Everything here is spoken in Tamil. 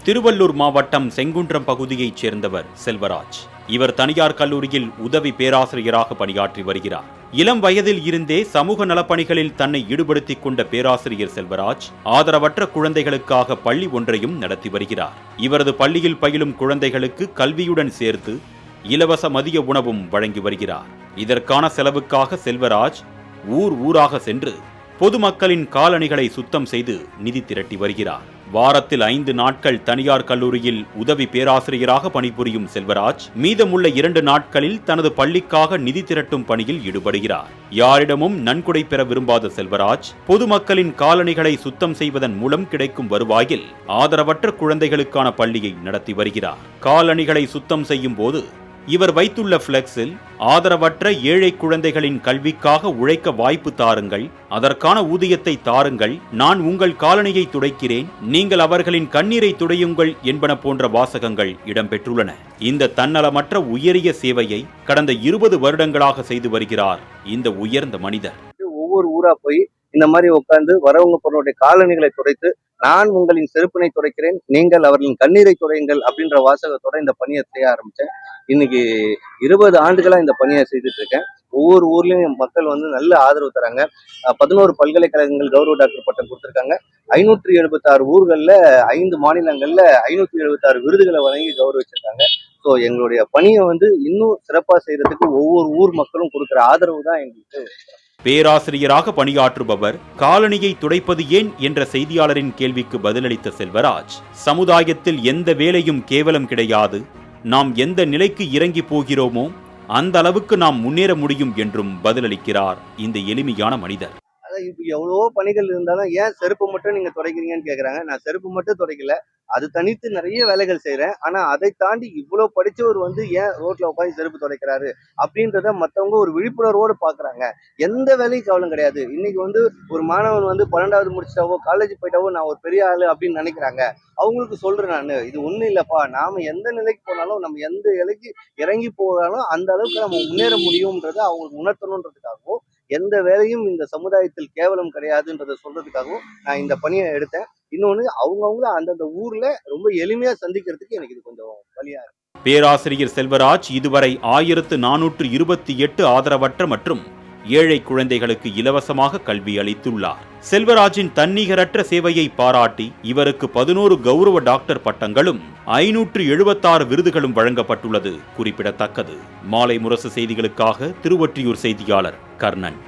திருவள்ளூர் மாவட்டம் செங்குன்றம் பகுதியைச் சேர்ந்தவர் செல்வராஜ். இவர் தனியார் கல்லூரியில் உதவி பேராசிரியராக பணியாற்றி வருகிறார். இளம் வயதில் இருந்தே சமூக நலப்பணிகளில் தன்னை ஈடுபடுத்திக் கொண்ட பேராசிரியர் செல்வராஜ் ஆதரவற்ற குழந்தைகளுக்காக பள்ளி ஒன்றையும் நடத்தி வருகிறார். இவரது பள்ளியில் பயிலும் குழந்தைகளுக்கு கல்வியுடன் சேர்த்து இலவச மதிய உணவும் வழங்கி வருகிறார். இதற்கான செலவுக்காக செல்வராஜ் ஊராக சென்று பொதுமக்களின் காலணிகளை சுத்தம் செய்து நிதி திரட்டி வருகிறார். வாரத்தில் 5 நாட்கள் தனியார் கல்லூரியில் உதவி பேராசிரியராக பணிபுரியும் செல்வராஜ் மீதமுள்ள 2 நாட்களில் தனது பள்ளிக்காக நிதி திரட்டும் பணியில் ஈடுபடுகிறார். யாரிடமும் நன்கொடை பெற விரும்பாத செல்வராஜ் பொதுமக்களின் காலணிகளை சுத்தம் செய்வதன் மூலம் கிடைக்கும் வருவாயில் ஆதரவற்ற குழந்தைகளுக்கான பள்ளியை நடத்தி வருகிறார். காலணிகளை சுத்தம் செய்யும் போது இவர் வைத்துள்ள பிளெக்ஸில் ஆதரவற்ற ஏழை குழந்தைகளின் கல்விக்காக உழைக்க வாய்ப்பு தாருங்கள், அதற்கான ஊதியத்தை தாருங்கள், நான் உங்கள் காலணியை துடைக்கிறேன், நீங்கள் அவர்களின் கண்ணீரை துடையுங்கள் என்பன போன்ற வாசகங்கள் இடம்பெற்றுள்ளன. இந்த தன்னலமற்ற உயரிய சேவையை கடந்த 20 வருடங்களாக செய்து வருகிறார் இந்த உயர்ந்த மனிதர். ஒவ்வொரு ஊரா போய் இந்த மாதிரி உட்கார்ந்து வரவங்க பொருளுடைய காலணிகளை துடைத்து, நான் உங்களின் செருப்பினை துடைக்கிறேன், நீங்கள் அவர்களின் கண்ணீரை துடையுங்கள் அப்படின்ற வாசகத்தோட இந்த பணியை செய்ய ஆரம்பிச்சேன். இன்னைக்கு 20 ஆண்டுகளா இந்த பணியை செய்துட்டு இருக்கேன். ஒவ்வொரு ஊர்லயும் மக்கள் நல்ல ஆதரவு தராங்க. 11 பல்கலைக்கழகங்கள் கௌரவ டாக்டர் பட்டம் கொடுத்திருக்காங்க. 576 ஊர்கள்ல 5 மாநிலங்கள்ல 576 விருதுகளை வழங்கி கௌரவிச்சிருக்காங்க. ஸோ எங்களுடைய பணியை இன்னும் சிறப்பா செய்யறதுக்கு ஒவ்வொரு ஊர் மக்களும் கொடுக்குற ஆதரவு தான் எங்களுக்கு. பேராசிரியராக பணியாற்றுபவர் காலணியை துடைப்பது ஏன் என்ற செய்தியாளரின் கேள்விக்கு பதிலளித்த செல்வராஜ், சமுதாயத்தில் எந்த வேலையும் கேவலம் கிடையாது, நாம் எந்த நிலைக்கு இறங்கி போகிறோமோ அந்த அளவுக்கு நாம் முன்னேற முடியும் என்றும் பதிலளிக்கிறார் இந்த எளிமையான மனிதர். இப்ப எவ்வளவோ பணிகள் இருந்தாலும் ஏன் செருப்பு மட்டும் நீங்க துடைக்கிறீங்கன்னு கேக்குறாங்க. நான் செருப்பு மட்டும் துடைக்கல, அது தனித்து நிறைய வேலைகள் செய்யறேன். ஆனா அதை தாண்டி இவ்வளவு படிச்சவர் ஏன் ரோட்ல உட்காந்து செருப்பு துடைக்கிறாரு அப்படின்றத மத்தவங்க ஒரு விழிப்புணர்வோடு பாக்குறாங்க. எந்த வேலையும் கவலம் கிடையாது. இன்னைக்கு ஒரு மாணவன் 12வது முடிச்சிட்டாவோ காலேஜ் போயிட்டாவோ நான் ஒரு பெரிய ஆளு அப்படின்னு நினைக்கிறாங்க. அவங்களுக்கு சொல்றேன் நானு, இது ஒண்ணும் இல்லப்பா, நாம எந்த நிலைக்கு போனாலும் நம்ம எந்த இலைக்கு இறங்கி போனாலும் அந்த அளவுக்கு நம்ம முன்னேற முடியும்ன்றத அவங்களுக்கு உணர்த்தணுன்றதுக்காகவும், எந்த வேலையும் இந்த சமுதாயத்தில் கேவலம் கிடையாதுன்றதை சொல்றதுக்காகவும் நான் இந்த பணியை எடுத்தேன். இன்னொன்னு அவங்கவுங்கள அந்தந்த ஊர்ல ரொம்ப எளிமையா சந்திக்கிறதுக்கு எனக்கு இது கொஞ்சம் வழியா இருக்கு. பேராசிரியர் செல்வராஜ் இதுவரை 1428 ஆதரவற்ற மற்றும் ஏழை குழந்தைகளுக்கு இலவசமாக கல்வி அளித்துள்ளார். செல்வராஜின் தன்னிகரற்ற சேவையை பாராட்டி இவருக்கு 11 கௌரவ டாக்டர் பட்டங்களும் 576 விருதுகளும் வழங்கப்பட்டுள்ளது குறிப்பிடத்தக்கது. மாலை முரசு செய்திகளுக்காக திருவொற்றியூர் செய்தியாளர் கர்ணன்.